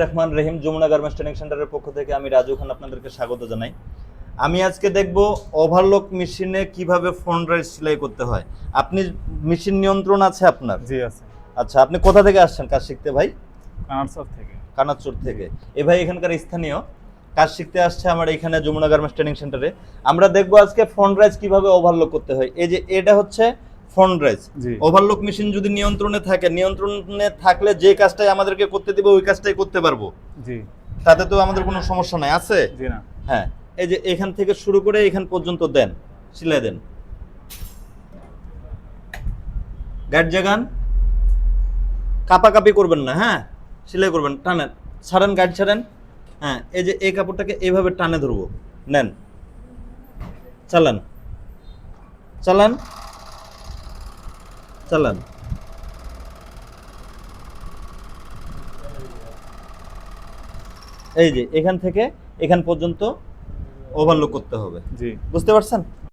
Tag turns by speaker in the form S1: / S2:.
S1: রহমান রহিম, Jamuna garments training সেন্টারের পক্ষ থেকে আমি রাজু খান আপনাদেরকে স্বাগত জানাই। আমি আজকে দেখব ওভারলক মেশিনে কিভাবে ফ্রন্ট রাইট সেলাই করতে হয়। আপনি মেশিন নিয়ন্ত্রণ আছে আপনার?
S2: জি আছে।
S1: আচ্ছা, আপনি কোথা থেকে আসছেন কাজ শিখতে ভাই?
S2: কানারচর থেকে।
S1: কানাচুর থেকে। এ ভাই এখানকার স্থানীয়, কাজ শিখতে আসছে আমার এখানে যমুনা গার্মেন্টস ট্রেনিং সেন্টারে। আমরা দেখব আজকে ফ্রন্ট রাইজ কিভাবে ওভারলক করতে হয়। এই যে এটা হচ্ছে ফ্রন্ট রাইজ।
S2: জি।
S1: ওভারলক মেশিন যদি নিয়ন্ত্রণে থাকে, নিয়ন্ত্রণে থাকলে যে কাজটাই আমাদেরকে করতে দিবে ওই কাজটাই করতে পারবো।
S2: জি।
S1: তাতে তো আমাদের কোনো সমস্যা নাই, আছে?
S2: জি না।
S1: হ্যাঁ, এই যে এখান থেকে শুরু করে এখান পর্যন্ত দেন, সিলাই দেন, গাইড জাগান, কাপাকাপি করবেন না, হ্যাঁ, সেলাই করবেন, টানেন, ছাড়েন, গাইড ছাড়েন। হ্যাঁ, এই যে এই কাপড়টাকে এইভাবে টানে ধরবো, নেন, চালান চালান চালান। এই যে এখান থেকে এখান পর্যন্ত ওভারলোক করতে হবে,
S2: জি।
S1: বুঝতে পারছেন?